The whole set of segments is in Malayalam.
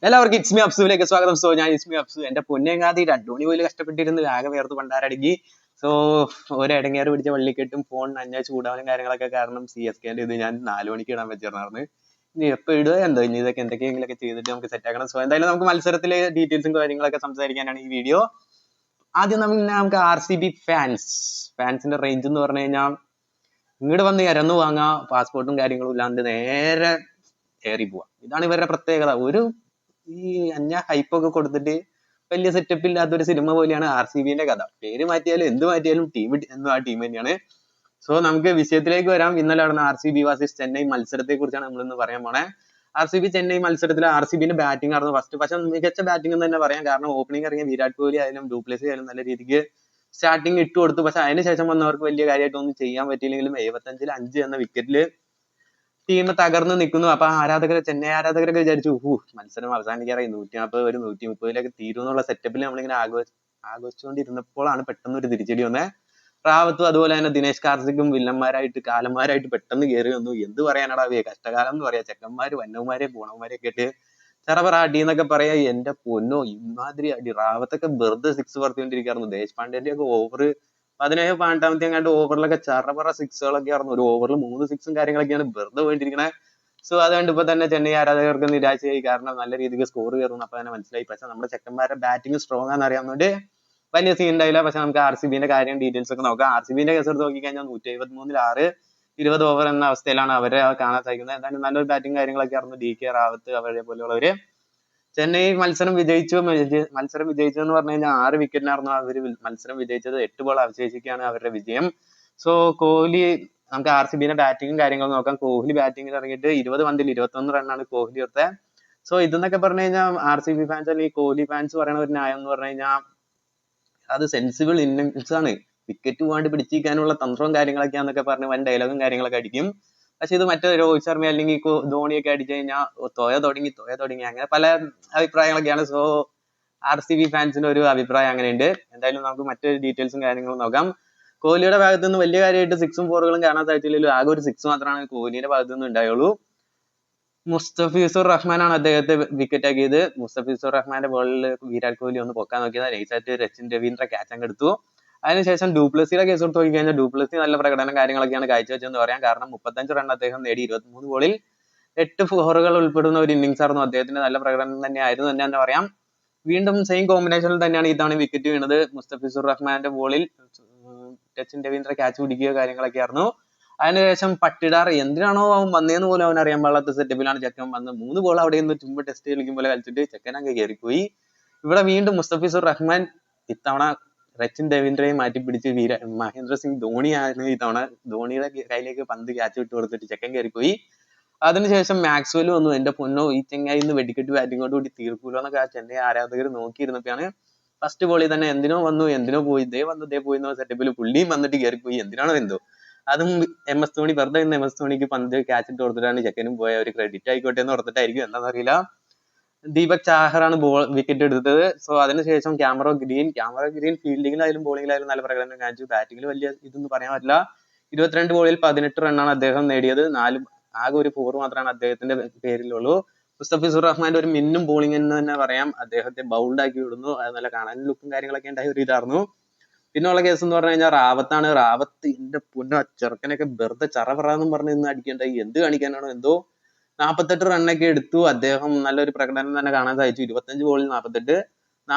എല്ലാവർക്കും ഇറ്റ്സ് മീ അബ്സുവിലേക്ക് സ്വാഗതം. ഞാൻ ഇറ്റ്സ് മീ അബ്സു. എന്റെ പൊന്നേങ്ങാതി 2 മണി പോലും കഷ്ടപ്പെട്ടിരുന്ന് ആകെ വേർത്ത് പണ്ടാരടങ്ങി. സോ ഒരു ഇടങ്ങേറ് പിടിച്ച വള്ളിക്കെട്ടും ഫോൺ നഞ്ഞ ചൂടാവലും കാര്യങ്ങളൊക്കെ കാരണം CSKന്റെ ഇത് ഞാൻ 4 മണിക്ക് ഇടാൻ വെച്ചിരുന്നു. ഇനി എപ്പോൾ ഇടുക എന്തോ, ഇനി ഇതൊക്കെ എന്തൊക്കെയെങ്കിലൊക്കെ ചെയ്തിട്ട് നമുക്ക് സെറ്റ് ആക്കണം. സോ എന്തായാലും നമുക്ക് മത്സരത്തിലെ ഡീറ്റെയിൽസും കാര്യങ്ങളൊക്കെ സംസാരിക്കാനാണ് ഈ വീഡിയോ. ആദ്യം നമുക്ക് RCB ഫാൻസിന്റെ റേഞ്ച് എന്ന് പറഞ്ഞു കഴിഞ്ഞാൽ ഇങ്ങോട്ട് വന്ന് ഇരന്നു വാങ്ങാ, പാസ്പോർട്ടും കാര്യങ്ങളും ഇല്ലാണ്ട് നേരെ കയറി പോവാ. ഇതാണ് ഇവരുടെ പ്രത്യേകത. ഈ ഹൈപ്പൊക്കെ കൊടുത്തിട്ട് വലിയ സെറ്റപ്പ് ഇല്ലാത്ത ഒരു സിനിമ പോലെയാണ് RCBന്റെ കഥ. പേര് മാറ്റിയാലും എന്ത് മാറ്റിയാലും ടീം എന്നും ആ ടീം തന്നെയാണ്. സോ നമുക്ക് വിഷയത്തിലേക്ക് വരാം. ഇന്നലെ നടന്ന RCB vs ചെന്നൈ മത്സരത്തെ കുറിച്ചാണ് നമ്മൾ ഇന്ന് പറയാൻ പോണേ. RCB ചെന്നൈ മത്സരത്തിൽ RCBന്റെ ബാറ്റിംഗ് ആയിരുന്നു ഫസ്റ്റ്. പക്ഷെ മികച്ച ബാറ്റിംഗ് എന്ന് തന്നെ പറയാം. കാരണം ഓപ്പണിംഗ് ഇറങ്ങിയ വിരാട് കോഹ്ലി ആയാലും ഡ്യൂപ്ലസി ആയാലും നല്ല രീതിക്ക് സ്റ്റാർട്ടിങ് ഇട്ട് കൊടുത്തു. പക്ഷെ അതിനുശേഷം വന്നവർക്ക് വലിയ കാര്യമായിട്ടൊന്നും ചെയ്യാൻ പറ്റിയില്ലെങ്കിലും 75-ൽ 5 എന്ന വിക്കറ്റില് ടീം തകർന്ന് നിൽക്കുന്നു. അപ്പൊ ചെന്നൈ ആരാധകരൊക്കെ വിചാരിച്ചു മത്സരം അവസാനിക്കാറായി, 140 ഒരു 130 തീരും എന്നുള്ള സെറ്റപ്പിൽ നമ്മളിങ്ങനെ ആഘോഷിച്ചുകൊണ്ടിരുന്നപ്പോഴാണ് പെട്ടെന്ന് ഒരു തിരിച്ചടി വന്നേ. റാവത്തും അതുപോലെ തന്നെ ദിനേശ് കാർത്തിക്കും കാലന്മാരായിട്ട് പെട്ടെന്ന് കയറി വന്നു. എന്ത് പറയാനടാ, കഷ്ടകാലം എന്ന് പറയാ. ചെക്കന്മാര് വന്നവന്മാരെ പോണവന്മാരെയൊക്കെ ഇട്ട് ചെറപറ അടി എന്നൊക്കെ പറയാ. എന്റെ പൊന്നോ, ഇമാതിരി അടി. റാവത്തൊക്കെ വെറുതെ 6 പറത്തിക്കൊണ്ടിരിക്കുകയായിരുന്നു. ദേശ്പാണ്ഡേന്റെ ഒക്കെ ഓവർ 17-18 എങ്ങാണ്ട് ഓവറിലൊക്കെ ചറപറ 6കളൊക്കെ ആയിരുന്നു. ഒരു ഓവറിൽ 3 6ഉം കാര്യങ്ങളൊക്കെയാണ് വെറുതെ പോയിട്ടിരിക്കണേ. സോ അത് കണ്ടപ്പോ തന്നെ ചെന്നൈ ആരാധകർക്ക് നിരാശയായി. കാരണം നല്ല രീതിക്ക് സ്കോർ കയറുന്നു അപ്പൊ തന്നെ മനസ്സിലായി. പക്ഷെ നമ്മുടെ ചെക്കന്മാരുടെ ബാറ്റിംഗ് സ്ട്രോങ് ആണെന്ന് അറിയാവുന്നതുകൊണ്ട് വലിയ സീൻ ഉണ്ടായില്ല. പക്ഷെ നമുക്ക് RCBന്റെ കാര്യം ഡീറ്റെയിൽസ് ഒക്കെ നോക്കാം. RCBന്റെ കേസ് എടുത്ത് നോക്കിക്കഴിഞ്ഞാൽ 173-ൽ 6 20 ഓവർ എന്ന അവസ്ഥയിലാണ് അവരെ കാണാൻ സാധിക്കുന്നത്. എന്തായാലും നല്ലൊരു ബാറ്റിംഗ് കാര്യങ്ങളൊക്കെ ആയിരുന്നു. DK റാവത്ത് അവരെ പോലെയുള്ളവര്. ചെന്നൈ മത്സരം വിജയിച്ചു എന്ന് പറഞ്ഞു കഴിഞ്ഞാൽ 6 വിക്കറ്റിനായിരുന്നു അവർ മത്സരം വിജയിച്ചത്. 8 ബോൾ അവശേഷിക്കുകയാണ് അവരുടെ വിജയം. സോ കോഹ്ലി, നമുക്ക് RCBന്റെ ബാറ്റിംഗും കാര്യങ്ങളും നോക്കാം. കോഹ്ലി ബാറ്റിംഗിൽ ഇറങ്ങിയിട്ട് 20 പന്തിൽ 21 റണ്ണാണ് കോഹ്ലി എടുത്തത്. സോ ഇതെന്നൊക്കെ പറഞ്ഞു കഴിഞ്ഞാൽ RCB ഫാൻസ് അല്ലെങ്കിൽ കോഹ്ലി ഫാൻസ് പറയുന്ന ഒരു ന്യായം എന്ന് പറഞ്ഞു കഴിഞ്ഞാൽ അത് സെൻസിബിൾ ഇന്നിങ്സ് ആണ്. വിക്കറ്റ് പോകാണ്ട് പിടിച്ചിരിക്കാനുള്ള തന്ത്രവും കാര്യങ്ങളൊക്കെയാന്നൊക്കെ പറഞ്ഞ് വൻ ഡയലോഗും കാര്യങ്ങളൊക്കെ അടിക്കും. പക്ഷെ ഇത് മറ്റേ രോഹിത് ശർമ്മ അല്ലെങ്കിൽ ധോണിയൊക്കെ അടിച്ചു കഴിഞ്ഞാൽ തോയ തുടങ്ങി അങ്ങനെ പല അഭിപ്രായങ്ങളൊക്കെയാണ്. സോ RCB ഫാൻസിന്റെ ഒരു അഭിപ്രായം അങ്ങനെയുണ്ട്. എന്തായാലും നമുക്ക് മറ്റൊരു ഡീറ്റെയിൽസും കാര്യങ്ങളും നോക്കാം. കോഹ്ലിയുടെ ഭാഗത്ത് നിന്ന് വലിയ കാര്യമായിട്ട് 6ഉം 4കളും കാണാൻ സാധിച്ചില്ലെങ്കിലും ആകെ ഒരു 6 മാത്രമാണ് കോഹ്ലിയുടെ ഭാഗത്ത് നിന്ന് ഉണ്ടായുള്ളൂ. മുസ്തഫിസുർ റഹ്മാനാണ് അദ്ദേഹത്തെ വിക്കറ്റ് ആക്കിയത്. മുസ്തഫിസുർ റഹ്മാന്റെ ബോളിൽ വിരാട് കോഹ്ലി ഒന്ന് പൊക്കാൻ നോക്കിയത് നൈസായിട്ട് രച്ചിൻ രവീന്ദ്ര ക്യാച്ച് അങ്ങ് എടുത്തു. അതിനുശേഷം ഡ്യൂപ്ലസിയുടെ കേസ് എടുത്ത് നോക്കിക്കഴിഞ്ഞാൽ ഡ്യൂപ്ലസി നല്ല പ്രകടനം കാര്യങ്ങളൊക്കെയാണ് കാഴ്ചവെച്ചെന്ന് പറയാം. കാരണം 35 റൺ അദ്ദേഹം നേടി 23 ബോളിൽ 8 ഫോറുകൾ ഉൾപ്പെടുന്ന ഒരു ഇന്നിംഗ്സ് ആയിരുന്നു അദ്ദേഹത്തിന്റെ. നല്ല പ്രകടനം തന്നെയായിരുന്നു തന്നെ പറയാം. വീണ്ടും സെയിം കോമ്പിനേഷനിൽ തന്നെയാണ് ഇത്തവണ വിക്കറ്റ് വീണത്. മുസ്തഫിസുർ റഹ്മാന്റെ ബോളിൽ രച്ചിൻ രവീന്ദ്ര ക്യാച്ച് പിടിക്കുക കാര്യങ്ങളൊക്കെ ആയിരുന്നു. അതിനുശേഷം പട്ടിടാർ എന്തിനാണോ അവൻ വന്നേന്ന് പോലും അവൻ അറിയാൻ പാടാത്ത സെറ്റപ്പിലാണ് ചെക്കൻ വന്ന് 3 ബോൾ അവിടെ നിന്ന് ചുമ്മാ ടെസ്റ്റ് കളിക്കും പോലെ കളിച്ചിട്ട് ചെക്കൻ അങ്ങ് കയറിപ്പോയി. ഇവിടെ വീണ്ടും മുസ്തഫിസുർ റഹ്മാൻ ഇത്തവണ രച്ചിൻ രവീന്ദ്രയെ മാറ്റി പിടിച്ച് മഹേന്ദ്ര സിംഗ് ധോണിയാണ് ഇത്തവണ ധോണിയുടെ കയ്യിലേക്ക് പന്ത് ക്യാച്ച് വിട്ട് കൊടുത്തിട്ട് ചെക്കൻ കയറിപ്പോയി. അതിനുശേഷം മാക്സ്വെൽ വന്നു. എന്റെ പൊന്നോ, ഈ ചെങ്ങായി ഇന്ന് വെടിക്കെട്ട് ബാറ്റിങ്ങോട് കൂടി തീർക്കൂലോ എന്നൊക്കെ ആ ചെന്നൈ ആരാധകർ നോക്കിയിരുന്നപ്പോഴാണ് ഫസ്റ്റ് ബോളിൽ തന്നെ എന്തിനോ വന്നു എന്തിനോ പോയി, ദേ പോയി എന്ന സെറ്റപ്പിൽ പുള്ളിയും വന്നിട്ട് കയറിപ്പോയി. എന്തിനാണോ എന്തോ. അതും MS ധോണി വെറുതെ MS ധോണിക്ക് പന്ത് ക്യാച്ച് ഇട്ട് കൊടുത്തിട്ടാണ് ചെക്കനും പോയ ഒരു ക്രെഡിറ്റ് ആയിക്കോട്ടെ എന്ന് ഓർത്തിട്ടായിരിക്കും, എന്താണെന്നറിയില്ല. ദീപക് ചാഹറാണ് വിക്കറ്റ് എടുത്തത്. സോ അതിനുശേഷം ക്യാമറ ഗ്രീൻ ഫീൽഡിങ്ങിലായാലും ബോളിങ്ങിലായാലും നല്ല പ്രകടനം കാണിച്ചു. ബാറ്റിംഗിൽ വലിയ ഇതൊന്നും പറയാൻ പറ്റില്ല. 22 ബോളിൽ 18 റണ്ണാണ് അദ്ദേഹം നേടിയത്. ആകെ ഒരു 4 മാത്രമാണ് അദ്ദേഹത്തിന്റെ പേരിലുള്ളൂ. മുസ്തഫിസുർ റഹ്മാന്റെ ഒരു മിന്നും ബോളിംഗ് എന്ന് തന്നെ പറയാം. അദ്ദേഹത്തെ ബൗൾഡ് ആക്കി വിടുന്നു. അത് നല്ല കാണാൻ ലുക്കും കാര്യങ്ങളൊക്കെ ഉണ്ടായ ഒരു ഇതായിരുന്നു. പിന്നെയുള്ള കേസ് എന്ന് പറഞ്ഞു കഴിഞ്ഞാൽ റാവത്താണ്. റാവത്ത് എന്റെ പൊന്നോ, ചെറുക്കനൊക്കെ വെറുതെ ചറപറാന്നും പറഞ്ഞ് നിന്ന് അടിക്കേണ്ട എന്ത് കാണിക്കാനാണോ എന്തോ. 48 റണ്ണൊക്കെ എടുത്തു. അദ്ദേഹം നല്ലൊരു പ്രകടനം തന്നെ കാണാൻ സാധിച്ചു. 25 ബോളിൽ 48,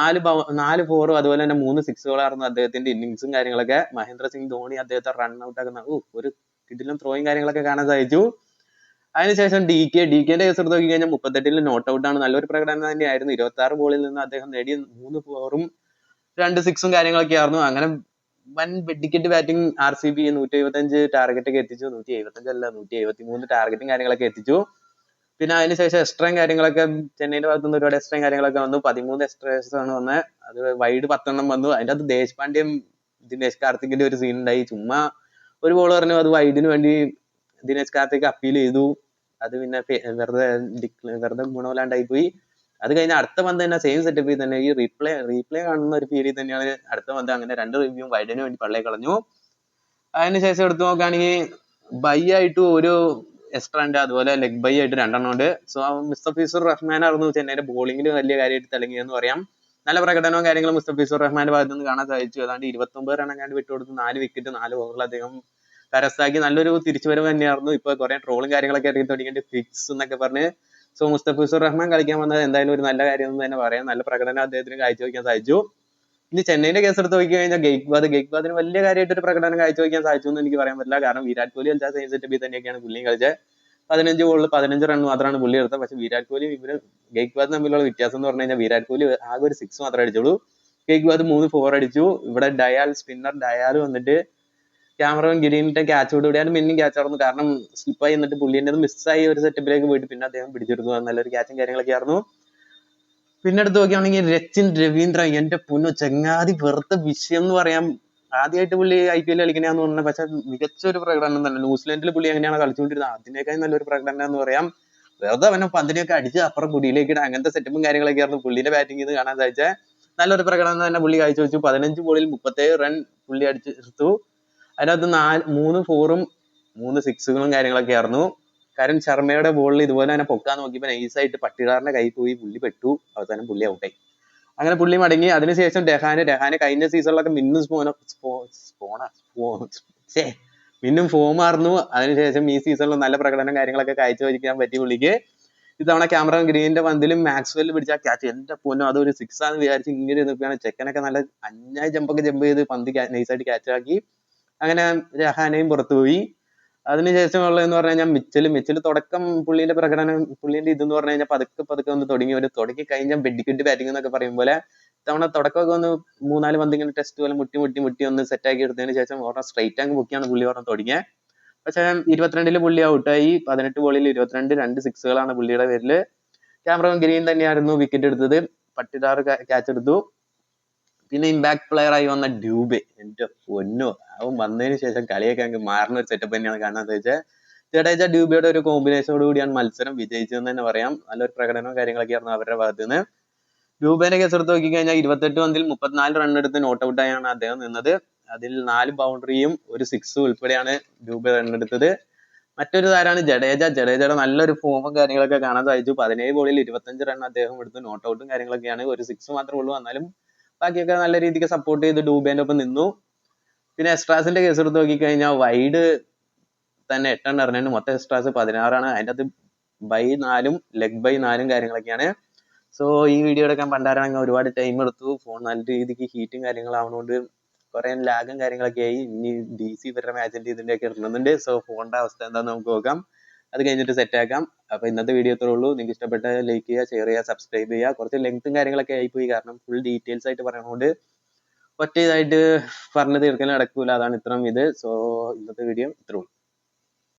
4 ഫോറും അതുപോലെ തന്നെ 3 6കളായിരുന്നു അദ്ദേഹത്തിന്റെ ഇന്നിങ്സും കാര്യങ്ങളൊക്കെ. മഹേന്ദ്ര സിംഗ് ധോണി അദ്ദേഹത്തെ റൺ ഔട്ട് ആക്കുന്ന ഒരു കിടിലം ത്രോയും കാര്യങ്ങളൊക്കെ കാണാൻ സാധിച്ചു. അതിനുശേഷം ഡികെന്റെ കേസ് എടുത്ത് നോക്കി കഴിഞ്ഞാൽ 38-ൽ നോട്ട് ഔട്ട് ആണ്. നല്ലൊരു പ്രകടനം തന്നെയായിരുന്നു. 26 ബോളിൽ നിന്ന് അദ്ദേഹം നേടിയ 3 ഫോറും 2 6ഉം കാര്യങ്ങളൊക്കെ ആയിരുന്നു. അങ്ങനെ വൻ വെടിക്കെട്ട് ബാറ്റിംഗ് RCB 175 ടാർഗറ്റ് ഒക്കെ എത്തിച്ചു. 175 അല്ല 173 ടാർഗറ്റും കാര്യങ്ങളൊക്കെ എത്തിച്ചു. പിന്നെ അതിനുശേഷം എക്സ്ട്രയും കാര്യങ്ങളൊക്കെ ചെന്നൈയുടെ ഭാഗത്തു നിന്ന് ഒരുപാട് എക്സ്ട്രയും കാര്യങ്ങളൊക്കെ വന്നു. 13 എക്സ്ട്രാസ് ആണ് വന്നത്. അത് വൈഡ് 10 വന്നു. അതിന്റെ അകത്ത് ദേശ്പാണ്ഡ്യയും ദിനേശ് കാർത്തിക്കിന്റെ ഒരു സീൻ ഉണ്ടായി. ചുമ്മാ ഒരു ബോൾ പറഞ്ഞു, അത് വൈഡിന് വേണ്ടി ദിനേശ് കാർത്തിക് അപ്പീൽ ചെയ്തു. അത് പിന്നെ വെറുതെ ഗുണമില്ലാണ്ടായി പോയി. അത് കഴിഞ്ഞ അടുത്ത പന്ത് തന്നെ സെയിം സെറ്റപ്പിൽ തന്നെ ഈ റീപ്ലേ കാണുന്ന ഒരു ഫീലിൽ തന്നെയാണ് അടുത്ത പന്ത്. അങ്ങനെ 2 റിവ്യൂ വൈഡിന് വേണ്ടി പള്ളയെ കളഞ്ഞു. അതിനുശേഷം എടുത്തു നോക്കുകയാണെങ്കിൽ ബൈ ആയിട്ട് ഒരു എക്സ്ട്രാ ഉണ്ട്, അതുപോലെ ലെഗ് ബൈ ആയിട്ട് 2 ഉണ്ട്. സോ മുസ്തഫിസുർ റഹ്മാൻ ആയിരുന്നു ചെന്നൈയുടെ ബോളിംഗിൽ വലിയ കാര്യമായിട്ട് തിളങ്ങിയെന്ന് പറയാം. നല്ല പ്രകടനവും കാര്യങ്ങളും മുസ്തഫിസുർ റഹ്മാന്റെ ഭാഗത്ത് നിന്ന് കാണാൻ സാധിച്ചു. ഏതാണ്ട് 29 റൺ എങ്ങാണ്ട് വിട്ടുകൊടുത്ത് 4 വിക്കറ്റ് 4 ഓവറിൽ അദ്ദേഹം കരസ്ഥമാക്കി. നല്ലൊരു തിരിച്ചുവരവ് തന്നെയായിരുന്നു. ഇപ്പൊ കുറെ ട്രോളും കാര്യങ്ങളൊക്കെ ഇറങ്ങി തുടങ്ങിയിട്ട് ഫിക്സ് എന്നൊക്കെ പറഞ്ഞ്. സോ മുസ്തഫിസുർ റഹ്മാൻ കളിക്കാൻ വന്നത് എന്തായാലും ഒരു നല്ല കാര്യം എന്ന് തന്നെ പറയാം. നല്ല പ്രകടനം അദ്ദേഹത്തിന് കാഴ്ചവെക്കാൻ സാധിച്ചു. ഇനി ചെന്നൈന്റെ കേസ് എടുത്ത് നോക്കി കഴിഞ്ഞാൽ ഗെയ്ക്വാദിന് വലിയ കാര്യമായിട്ട് ഒരു പ്രകടനം കാഴ്ചവെക്കാൻ സാധിച്ചു എന്ന് എനിക്ക് പറയാൻ പറ്റില്ല. കാരണം വിരാട് കോഹ്ലി കളിച്ച സെയിം സെറ്റപ്പിൽ തന്നെയൊക്കെയാണ് പുള്ളിയും കളിച്ചത്. 15 ബോളിൽ 15 റൺ മാത്രമാണ് പുള്ളി എടുത്തത്. പക്ഷെ വിരാട് കോഹ്ലി ഗെയ്ക്വാദ് തമ്മിലുള്ള വ്യത്യാസം എന്ന് പറഞ്ഞു കഴിഞ്ഞാൽ വിരാട് കോഹ്ലി ആകെ ഒരു 6 മാത്രമേ അടിച്ചുള്ളൂ. ഗെയ്ക്വാദ് 3 4 അടിച്ചു. ഇവിടെ സ്പിന്നർ ഡയാൽ വന്നിട്ട് ക്യാമറോൺ ഗ്രീനിന്റെ ക്യാച്ചോടുകൂടിയാണ് പിന്നെയും ക്യാച്ച് ആയിരുന്നു. കാരണം സ്ലിപ്പായി എന്നിട്ട് പുള്ളിന്റെ മിസ്സായി ഒരു സെറ്റപ്പിലേക്ക് പോയിട്ട് പിന്നെ അദ്ദേഹം പിടിച്ചെടുത്തു. നല്ലൊരു ക്യാച്ചും കാര്യങ്ങളൊക്കെ ആയിരുന്നു. പിന്നെ എടുത്ത് നോക്കുകയാണെങ്കിൽ രച്ചിൻ രവീന്ദ്ര, എന്റെ പൊന്നു ചങ്ങാതി വെറുതെ വിഷയം എന്ന് പറയാം. ആദ്യമായിട്ട് പുള്ളി IPL കളിക്കണമെന്ന് പറഞ്ഞത്, പക്ഷെ മികച്ച ഒരു പ്രകടനം തന്നെ. ന്യൂസിലൻഡിൽ പുള്ളി എങ്ങനെയാണ് കളിച്ചുകൊണ്ടിരുന്നത് അതിനേക്കാൾ നല്ലൊരു പ്രകടനം എന്ന് പറയാം. വെറുതെ അവനെ പന്തിനെയൊക്കെ അടിച്ച് അപ്പുറം കുടിയിലേക്ക് ഇടാൻ അങ്ങനത്തെ സെറ്റപ്പും കാര്യങ്ങളൊക്കെ ആയിരുന്നു പുള്ളിന്റെ ബാറ്റിംഗ് ഇത് കാണാൻ സാധിച്ചത്. നല്ലൊരു പ്രകടനം തന്നെ പുള്ളി കാഴ്ചവെച്ചു. 15 ബോളിൽ 37 റൺ പുള്ളി അടിച്ചെടുത്തു. അതിനകത്ത് 3 4ഉം 3 6കളും കാര്യങ്ങളൊക്കെ ആയിരുന്നു. കാരണം ശർമ്മയുടെ ബോളിൽ ഇതുപോലെ തന്നെ പൊക്കാൻ നോക്കിയപ്പോൾ നൈസായിട്ട് പട്ടിദാറിന്റെ കൈ പോയി പുള്ളി പെട്ടു. അവസാനം പുള്ളി ഔട്ടായി. അങ്ങനെ പുള്ളി മടങ്ങി. അതിനുശേഷം രഹാനെ കഴിഞ്ഞ സീസണിലൊക്കെ മിന്നും ഫോം ആയിരുന്നു. അതിനുശേഷം ഈ സീസണിൽ നല്ല പ്രകടനം കാര്യങ്ങളൊക്കെ കാഴ്ചവെക്കാൻ പറ്റി പുള്ളിക്ക്. ഇത്തവണ ക്യാമറോൺ ഗ്രീനിന്റെ പന്തിലും മാക്സ്വെൽ പിടിച്ച ക്യാച്ച്, എന്റെ പൊന്നോ അതൊരു 6 ആണെന്ന് വിചാരിച്ച് ഇങ്ങനെ നിൽക്കുകയാണ്. ചെക്കനൊക്കെ നല്ല അന്യായ ജമ്പ് ചെയ്ത് പന്ത് നൈസായിട്ട് ക്യാച്ച് ആക്കി. അങ്ങനെ രഹാനെയും പുറത്തുപോയി. അതിനുശേഷമുള്ളതെന്ന് പറഞ്ഞു കഴിഞ്ഞാൽ മിച്ചൽ തുടക്കം പുള്ളിന്റെ പ്രകടനം പുള്ളിന്റെ ഇതെന്ന് പറഞ്ഞു കഴിഞ്ഞാൽ പതുക്കെ ഒന്ന് തുടങ്ങി കഴിഞ്ഞാൽ വെടിക്കെട്ട് ബാറ്റിംഗ് എന്നൊക്കെ പറയും പോലെ തവണ തുടക്കമൊക്കെ ഒന്ന് 3-4 പന്ത് ഇങ്ങനെ ടെസ്റ്റ് പോലെ മുട്ടി ഒന്ന് സെറ്റാക്കി എടുത്തതിന് ശേഷം ഓരോ സ്ട്രൈറ്റ് ആങ്ക് പൊക്കിയാണ് പുള്ളി ഓരോ തുടങ്ങിയത്. പക്ഷെ 22 പുള്ളി ഔട്ടായി. 18 ബോളിൽ 22 2 6കളാണ് പുള്ളിയുടെ പേരില്. ക്യാമറോൺ ഗ്രീൻ തന്നെയായിരുന്നു വിക്കറ്റ് എടുത്തത്. പട്ടിദാർ ക്യാച്ച് എടുത്തു. പിന്നെ ഇമ്പാക്ട് പ്ലെയർ ആയി വന്ന ഡ്യൂബെ, എന്റെ പൊന്നോ അവൻ വന്നതിന് ശേഷം കളിയൊക്കെ അങ്ങ് മാറുന്ന ഒരു സെറ്റപ്പ് തന്നെയാണ് കാണാൻ സാധിച്ചത്. ജഡേജ ഡ്യൂബയുടെ ഒരു കോമ്പിനേഷനോട് കൂടിയാണ് മത്സരം വിജയിച്ചതെന്ന് തന്നെ പറയാം. നല്ലൊരു പ്രകടനവും കാര്യങ്ങളൊക്കെ ആയിരുന്നു അവരുടെ ഭാഗത്ത് നിന്ന്. ഡ്യൂബേന്റെ കേസ് എടുത്ത് നോക്കിക്കഴിഞ്ഞാൽ 28 പന്തിൽ 34 റൺ എടുത്ത് നോട്ട് ഔട്ടായാണ് അദ്ദേഹം നിന്നത്. അതിൽ 4 ബൗണ്ടറിയും ഒരു 6 ഉൾപ്പെടെയാണ് ഡ്യൂബെ റൺ എടുത്തത്. മറ്റൊരു താരമാണ് ജഡേജയുടെ നല്ലൊരു ഫോമും കാര്യങ്ങളൊക്കെ കാണാൻ സാധിച്ചു. 17 ബോളിൽ 25 റൺ അദ്ദേഹം എടുത്ത് നോട്ട് ഔട്ടും കാര്യങ്ങളൊക്കെയാണ്. ഒരു 6 മാത്രമേ ഉള്ളൂ. എന്നാലും ബാക്കിയൊക്കെ നല്ല രീതിക്ക് സപ്പോർട്ട് ചെയ്ത് ഡ്യൂബേന്റെ ഒപ്പം നിന്നു. പിന്നെ എക്സ്ട്രാസിന്റെ കേസ് എടുത്ത് നോക്കിക്കഴിഞ്ഞാൽ വൈഡ് തന്നെ 8 എണ്ണം എറിഞ്ഞിട്ട് മൊത്തം എക്സ്ട്രാസ് 16ആണ്. അതിൻ്റെ അകത്ത് ബൈ 4ഉം ലെഗ് ബൈ 4ഉം കാര്യങ്ങളൊക്കെയാണ്. സോ ഈ വീഡിയോ എടുക്കാൻ പണ്ടാരാണെങ്കിൽ ഒരുപാട് ടൈം എടുത്തു. ഫോൺ നല്ല രീതിക്ക് ഹീറ്റും കാര്യങ്ങളാവുന്നതുകൊണ്ട് കുറെ ലാഗും കാര്യങ്ങളൊക്കെ ആയി. ഇനി DC ഇവരുടെ മാച്ചിന്റെ ഇതിന്റെയൊക്കെ ഇടുന്നുണ്ട്. സോ ഫോണിന്റെ അവസ്ഥ എന്താണെന്ന് നമുക്ക് നോക്കാം. അത് കഴിഞ്ഞിട്ട് സെറ്റ് ആക്കാം. അപ്പൊ ഇന്നത്തെ വീഡിയോ ഇത്രേ ഉള്ളൂ. നിങ്ങൾക്ക് ഇഷ്ടപ്പെട്ട ലൈക്ക് ചെയ്യുക, ഷെയർ ചെയ്യുക, സബ്സ്ക്രൈബ് ചെയ്യുക. കുറച്ച് ലെങ്ത്തും കാര്യങ്ങളൊക്കെ ആയിപ്പോയി, കാരണം ഫുൾ ഡീറ്റെയിൽസ് ആയിട്ട് പറയുന്നതുകൊണ്ട് ഒറ്റ ഇതായിട്ട് പറഞ്ഞു തീർക്കാൻ നടക്കൂല. അതാണ് ഇത്രയും ഇത്. സോ ഇന്നത്തെ വീഡിയോ ഇത്രേ ഉള്ളൂ.